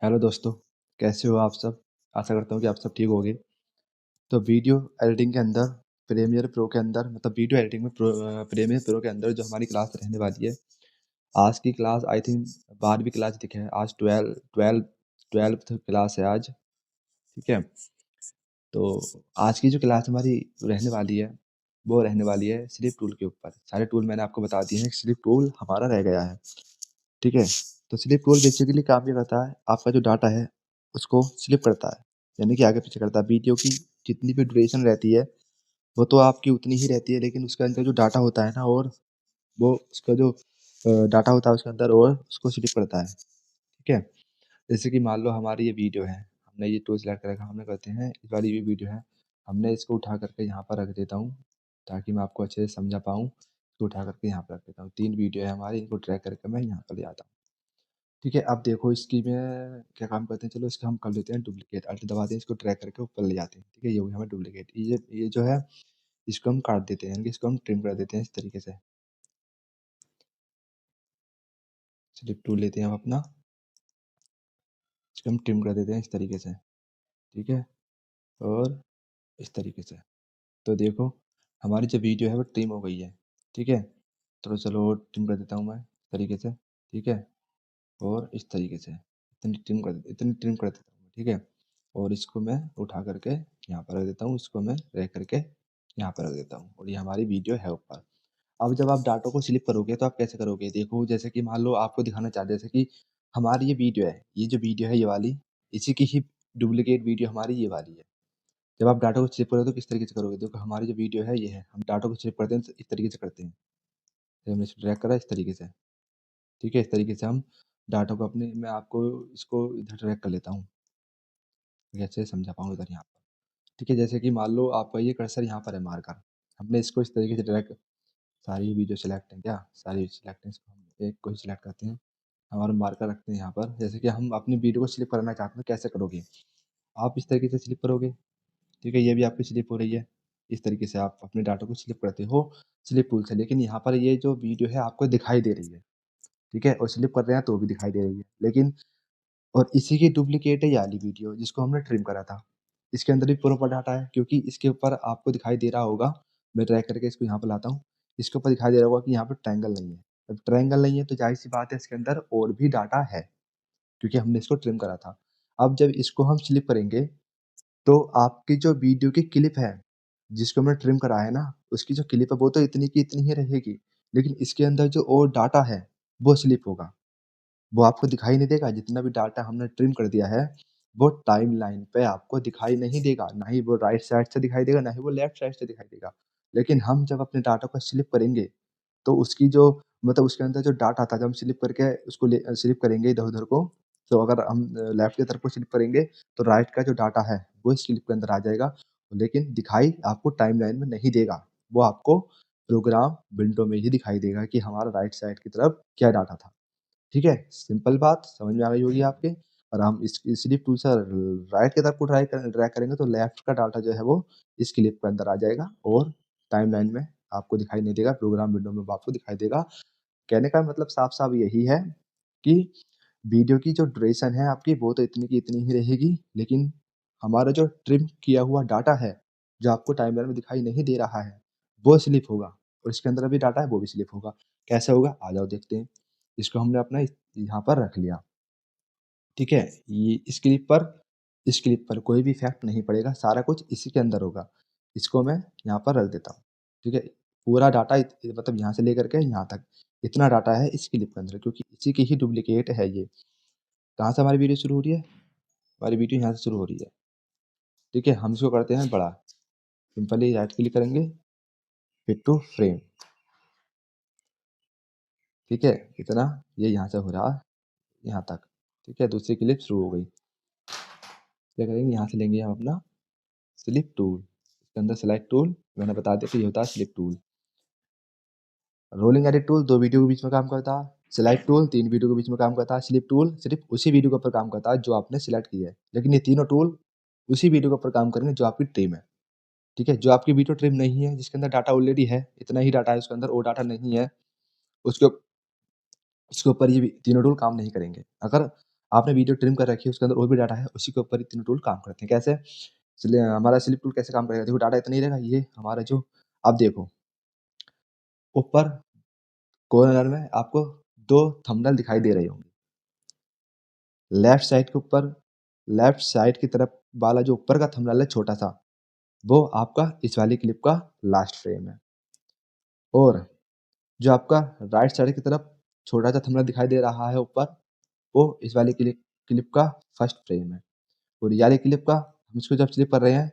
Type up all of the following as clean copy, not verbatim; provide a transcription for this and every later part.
Hello दोस्तों, कैसे हो आप सब? आशा करता हूँ कि आप सब ठीक होंगे। तो वीडियो एडिटिंग के अंदर प्रीमियर प्रो के अंदर मतलब वीडियो एडिटिंग में प्रीमियर प्रो के अंदर जो हमारी क्लास रहने वाली है, आज की क्लास आई थिंक 12वीं क्लास दिखे है, आज 12th क्लास है आज, ठीक है? तो आज की जो क्लास हमारी रहने वाली है, वो रहने वाली है स्लिप टूल के ऊपर। सारे टूल मैंने आपको बता दिए हैं, स्लिप टूल हमारा रह गया है, ठीक है? तो स्लिप टूल बेसिकली काम ये करता है, आपका जो डाटा है, उसको स्लिप करता है, यानी कि आगे-पीछे करता है। वीडियो की जितनी भी ड्यूरेशन रहती है, वो तो आपकी उतनी ही रहती है, लेकिन उसके अंदर जो डाटा होता है ना और वो उसका जो डाटा होता है उसके अंदर और उसको स्लिप करता है, ठीक है? जैसे कि मान लो हमारी ये वीडियो है, हमने ये टूल सेलेक्ट कर रखा है, हमने करते हैं इस वाली ये वीडियो है, हमने इसको उठा करके यहाँ पर रख देता हूँ, ताकि मैं आपको अच्छे से समझा पाऊँ। इसको उठा करके यहाँ पर रख देता हूँ। 3 वीडियो है हमारी, इनको ड्रैग करके मैं यहाँ पर ले आता हूँ। ठीक है, अब देखो इसकी मैं क्या काम करते हैं, चलो इसका हम कर लेते हैं डुप्लीकेट, अल्ट दबाते हैं, इसको ड्रैग करके ऊपर ले जाते हैं, ठीक है? ये हो गया हमारा डुप्लीकेट। ये जो है इसको हम काट देते हैं, यानी कि इसको हम ट्रिम कर देते हैं इस तरीके से। स्लिप टूल लेते हैं हम अपना, इसको हम ट्रिम कर देते हैं इस तरीके से, ठीक है? और इस तरीके से। तो देखो हमारी जो वीडियो है वो ट्रिम हो गई है, ठीक है? तो चलो ट्रिम कर देता हूँ मैं इस तरीके से, ठीक है? और इस तरीके से इतनी ट्रिम कर देता हूँ, ठीक है? और इसको मैं उठा करके यहाँ पर रख देता हूँ, इसको मैं ड्रैग करके यहाँ पर रख देता हूँ और ये हमारी वीडियो है ऊपर। अब जब आप डाटा को स्लिप करोगे तो आप कैसे करोगे? देखो जैसे कि मान लो आपको दिखाना चाहते हैं जैसे कि हमारी ये वीडियो है, ये जो वीडियो है ये वाली, इसी की ही डुप्लीकेट वीडियो हमारी ये वाली है। जब आप डाटा को स्लिप करोगे तो किस तरीके से करोगे? देखो हमारी जो वीडियो है ये है, हम डाटा को स्लिप करते हैं तो इस तरीके से करते हैं। जैसे हमने इसको ड्रैग करा इस तरीके से, ठीक है? इस तरीके से हम डाटा को अपने मैं आपको इसको इधर ड्रैग कर लेता हूँ, ताकि अच्छे से समझा पाऊँ इधर यहाँ पर। ठीक है, जैसे कि मान लो आपका ये कर्सर यहाँ पर है मार्कर, हमने इसको इस तरीके से ड्रैग सारी वीडियो सेलेक्ट है क्या? सारी सेलेक्ट है, इसको हम एक को ही सेलेक्ट करते हैं, हमारा मार्कर रखते हैं यहाँ पर। जैसे कि हम अपनी वीडियो को स्लिप करना चाहते हैं, कैसे करोगे? आप इस तरीके से स्लिप करोगे, ठीक है? ये भी आपकी स्लिप हो रही है। इस तरीके से आप अपने डाटा को स्लिप करते हो स्लिप टूल से, लेकिन यहाँ पर ये जो वीडियो है आपको दिखाई दे रही है, ठीक है? और स्लिप कर रहे हैं तो भी दिखाई दे रही है, लेकिन और इसी की डुप्लीकेट है ये वाली वीडियो जिसको हमने ट्रिम करा था। इसके अंदर भी प्रॉपर डाटा है क्योंकि इसके ऊपर आपको दिखाई दे रहा होगा, मैं ड्रैग करके इसको यहाँ पे लाता हूँ, इसके ऊपर दिखाई दे रहा होगा कि यहाँ पे ट्रायंगल नहीं है। अब ट्रायंगल नहीं है तो ज़ाहिर-सी बात है इसके अंदर और भी डाटा है, क्योंकि हमने इसको ट्रिम करा था। अब जब इसको हम स्लिप करेंगे, तो आपकी जो वीडियो की क्लिप है, जिसको हमने ट्रिम करा है ना, उसकी जो क्लिप है वो तो इतनी की इतनी ही रहेगी, लेकिन इसके अंदर जो और डाटा है, वो स्लिप होगा। वो आपको दिखाई नहीं देगा, जितना भी डाटा हमने ट्रिम कर दिया है, वो टाइमलाइन पे आपको दिखाई नहीं देगा, ना ही वो राइट साइड से दिखाई देगा, ना ही वो लेफ्ट साइड से दिखाई देगा। लेकिन हम जब अपने डाटा को स्लिप करेंगे, तो उसकी जो मतलब उसके अंदर जो डाटा था, जब हम स्लिप करके उसको स्लिप करेंगे इधर-उधर को, तो अगर हम लेफ्ट की तरफ को स्लिप करेंगे, तो राइट का जो डाटा है, वो इस स्लिप के अंदर आ जाएगा, लेकिन दिखाई आपको टाइमलाइन में नहीं देगा। वो आपको प्रोग्राम विंडो में ही दिखाई देगा कि हमारा राइट साइड की तरफ क्या डाटा था। ठीक है? सिंपल बात समझ में आ गई होगी आपके और हम इस स्लिप टूल से राइट की तरफ को ड्रैग करेंगे तो लेफ्ट का डाटा जो है वो इस क्लिप के अंदर आ जाएगा और टाइमलाइन में आपको दिखाई नहीं देगा, प्रोग्राम विंडो में वो आपको दिखाई देगा। कहने का मतलब साफ-साफ यही है कि वीडियो की जो ड्यूरेशन है आपकी वो तो इतनी की इतनी ही रहेगी, लेकिन हमारा जो ट्रिम किया हुआ डाटा है, जो आपको टाइमलाइन में दिखाई नहीं दे रहा है, वो स्लिप होगा और इसके अंदर अभी डाटा है वो भी स्लिप होगा। कैसे होगा? आ जाओ देखते हैं। इसको हमने अपना यहाँ पर रख लिया, ठीक है? ये इस क्लिप पर कोई भी इफ़ेक्ट नहीं पड़ेगा, सारा कुछ इसी के अंदर होगा। इसको मैं यहाँ पर रख देता हूँ, ठीक है? पूरा डाटा मतलब यहाँ से लेकर के यहाँ तक, इतना डाटा है इस क्लिप के अंदर क्योंकि इसी की ही डुप्लीकेट है ये। कहाँ से हमारी वीडियो शुरू हो रही है? हमारी वीडियो यहाँ से शुरू हो रही है, ठीक है? हम इसको करते हैं बड़ा, सिंपली राइट क्लिक करेंगे, फिट टू फ्रेम, ठीक है? इतना ये यहाँ से हो रहा है यहाँ तक, ठीक है? दूसरी क्लिप शुरू हो गई। क्या करेंगे यहाँ से लेंगे हम अपना स्लिप टूल, इसके अंदर सेलेक्ट टूल मैंने बता दिया कि ये होता है slip tool. Rolling edit tool 2 video के बीच में काम करता है, सेलेक्ट टूल 3 वीडियो के बीच में काम करता है, स्लिप टूल सिर्फ़ उसी वीडियो के ऊपर काम करता है जो आपने सेलेक्ट की है। लेकिन ये तीनों टूल उसी वीडियो के ऊपर काम करेंगे जो आपकी ट्रिम है, ठीक है? जो आपकी वीडियो ट्रिम नहीं है, जिसके अंदर डाटा ऑलरेडी है, इतना ही डाटा है उसके अंदर और डाटा नहीं है, उसके उसके ऊपर ये तीनों टूल काम नहीं करेंगे। अगर आपने वीडियो ट्रिम कर रखी है, उसके अंदर और भी डाटा है, उसी के ऊपर ये तीनों टूल काम करते हैं। कैसे? इसलिए हमारा स्लिप टूल कैसे काम करेगा? देखो डाटा इतना ही रहेगा, ये हमारा जो अब देखो, ऊपर कॉर्नर में आपको 2 थंबनेल दिखाई दे रहे होंगे। लेफ्ट साइड की तरफ वाला जो ऊपर का थंबनेल है छोटा-सा, वो आपका इस वाली क्लिप का लास्ट फ्रेम है। और जो आपका राइट साइड की तरफ छोटा-सा थंबनेल दिखाई दे रहा है ऊपर, वो इस वाली क्लिप का फर्स्ट फ्रेम है। और ये वाली क्लिप का हम इसको जब क्लिक कर रहे हैं,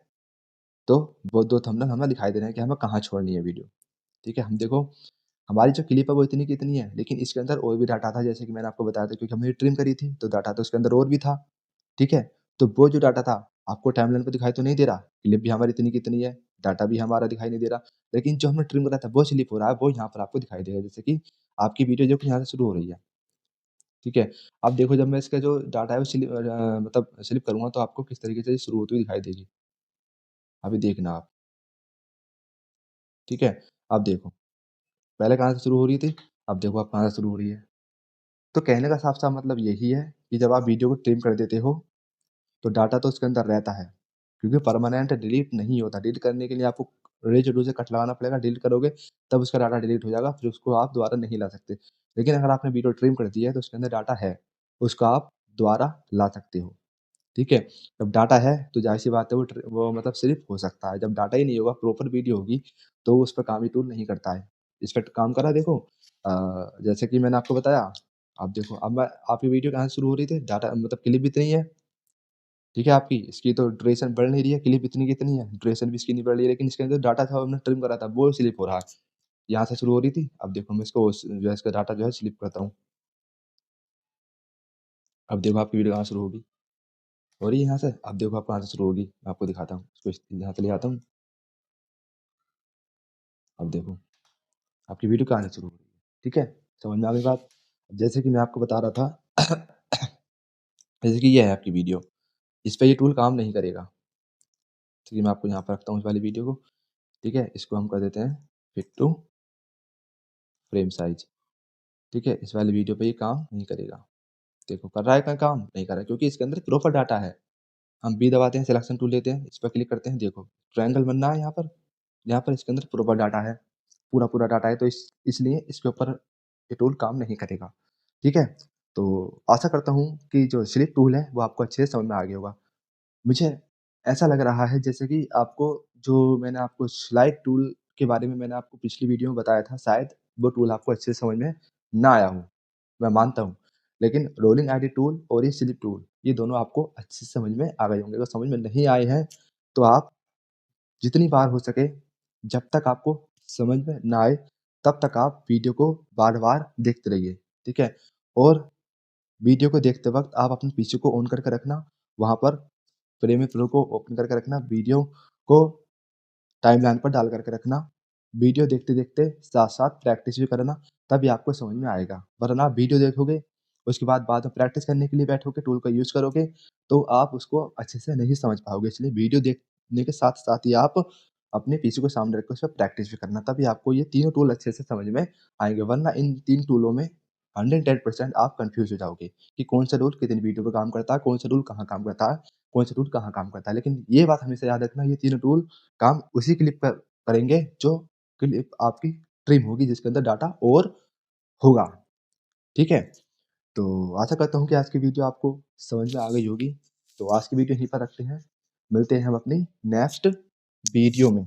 तो वो 2 थंबनेल हमें दिखाई दे रहे हैं कि हमें कहाँ छोड़नी है वीडियो। ठीक है? हम देखो, हमारी जो क्लिप है वो इतनी की इतनी है, लेकिन इसके अंदर और भी डाटा था, जैसे कि मैंने आपको बताया था, क्योंकि हमने ट्रिम करी थी, तो डाटा तो उसके अंदर और भी था। ठीक है? तो वो जो डाटा था, आपको टाइमलाइन पे दिखाई तो नहीं दे रहा, क्लिप भी हमारी इतनी की इतनी है, डाटा भी हमारा दिखाई नहीं दे रहा, लेकिन जो हमने ट्रिम करा था वो स्लिप हो रहा है, वो यहाँ पर आपको दिखाई देगा। जैसे कि आपकी वीडियो जो कि यहाँ से शुरू हो रही है, ठीक है? अब देखो, जब मैं इसका जो डाटा है वो मतलब स्लिप करूँगा, तो आपको किस तरीके से शुरू होती हुई दिखाई देगी। अभी देखना आप, ठीक है? अब देखो, पहले कहाँ से शुरू हो रही थी, अब देखो अब कहाँ से शुरू हो रही है। तो कहने का साफ-साफ मतलब यही है कि जब आप वीडियो को ट्रिम कर देते हो, तो डाटा तो उसके अंदर रहता है, क्योंकि परमानेंट डिलीट नहीं होता। डिलीट करने के लिए आपको रेज़िडू से कट लगाना पड़ेगा, डिलीट करोगे तब उसका डाटा डिलीट हो जाएगा, फिर उसको आप दोबारा नहीं ला सकते। लेकिन अगर आपने वीडियो ट्रिम कर दी है, तो उसके अंदर डाटा है, उसको आप दोबारा ला सकते हो, ठीक है? जब डाटा है, तो ज़ाहिर-सी बात है वो मतलब सिर्फ़ हो सकता है। जब डाटा ही नहीं होगा, प्रॉपर वीडियो होगी, तो उस पे काम ये टूल नहीं करता है। इस पे काम करा देखो, जैसे कि मैंने आपको बताया, अब देखो, अब मैं आपकी वीडियो कहाँ से शुरू हो रही थी, डाटा मतलब क्लिप इतनी है, ठीक है आपकी, इसकी तो ड्यूरेशन बढ़ नहीं रही है, क्लिप इतनी की इतनी है, ड्यूरेशन भी इसकी नहीं बढ़ रही है, लेकिन इसके अंदर डाटा था हमने ट्रिम करा था, वो स्लिप हो रहा है। यहाँ से शुरू हो रही थी, अब देखो मैं इसको जो है इसका डाटा जो है स्लिप करता हूँ। अब देखो आपकी वीडियो कहाँ शुरू होगी, हो रही है यहाँ से, अब देखो आप कहाँ से शुरू होगी, मैं आपको दिखाता हूँ। इसको यहाँ से ले आता हूँ, अब देखो आपकी वीडियो कहाँ से शुरू हो रही है, ठीक है? समझ में आ गई बात? जैसे कि मैं आपको बता रहा था, जैसे कि ये है आपकी वीडियो, इस पे ये टूल काम नहीं करेगा। ठीक है, मैं आपको यहाँ पर रखता हूँ इस वाली वीडियो को, ठीक है? इसको हम कर देते हैं फिट टू फ्रेम साइज़, ठीक है? इस वाली वीडियो पे ये काम नहीं करेगा। देखो कर रहा है क्या काम? नहीं कर रहा है, क्योंकि इसके अंदर प्रॉपर डाटा है। हम बी दबाते हैं, सिलेक्शन टूल लेते हैं, इस पर क्लिक करते हैं, देखो ट्रायंगल बन रहा है यहाँ पर इसके अंदर प्रॉपर डाटा है, पूरा डाटा है, तो इसलिए इसके ऊपर ये टूल काम नहीं करेगा, ठीक है? तो आशा करता हूँ कि जो स्लिप टूल है वो आपको अच्छे से समझ में आ गया होगा। मुझे ऐसा लग रहा है जैसे कि आपको, जो मैंने आपको स्लाइड टूल के बारे में मैंने आपको पिछली वीडियो में बताया था, शायद वो टूल आपको अच्छे से समझ में ना आया हो, मैं मानता हूँ। लेकिन रोलिंग आईडी टूल और ये स्लिप टूल, ये दोनों आपको अच्छे से समझ में आ गए होंगे। अगर समझ में नहीं आए हैं, तो आप जितनी बार हो सके, जब तक आपको समझ में ना आए, तब तक आप वीडियो को बार-बार देखते रहिए, ठीक है? और वीडियो को देखते वक़्त आप अपने पीसी को ऑन करके रखना, वहाँ पर प्रीमियर प्रो को ओपन करके रखना, वीडियो को टाइमलाइन पर डाल कर के रखना। वीडियो देखते-देखते साथ-साथ प्रैक्टिस भी करना, तभी आपको समझ में आएगा। वरना आप वीडियो देखोगे, उसके बाद में प्रैक्टिस करने के लिए बैठोगे, टूल का यूज़ करोगे, तो आप उसको अच्छे से नहीं समझ पाओगे। इसलिए वीडियो देखने के साथ-साथ ही आप अपने पीसी को सामने रख के उसपे प्रैक्टिस भी करना, तभी आपको ये तीनों टूल अच्छे से समझ में आएँगे। वरना इन 3 टूलों में 110% आप कन्फ्यूज़ हो जाओगे कि कौन सा टूल कितनी वीडियो पे काम करता है, कौन सा टूल कहाँ काम करता है, कौन सा टूल कहाँ काम करता है। लेकिन ये बात हमेशा याद रखना, ये तीनों टूल काम उसी क्लिप पर करेंगे जो क्लिप आपकी ट्रिम होगी, जिसके अंदर डाटा और होगा, ठीक है? तो आशा करता हूँ कि आज की वीडियो आपको समझ में आ गई होगी। तो आज की वीडियो यहीं पर रखते हैं। मिलते हैं हम अपनी नेक्स्ट वीडियो में।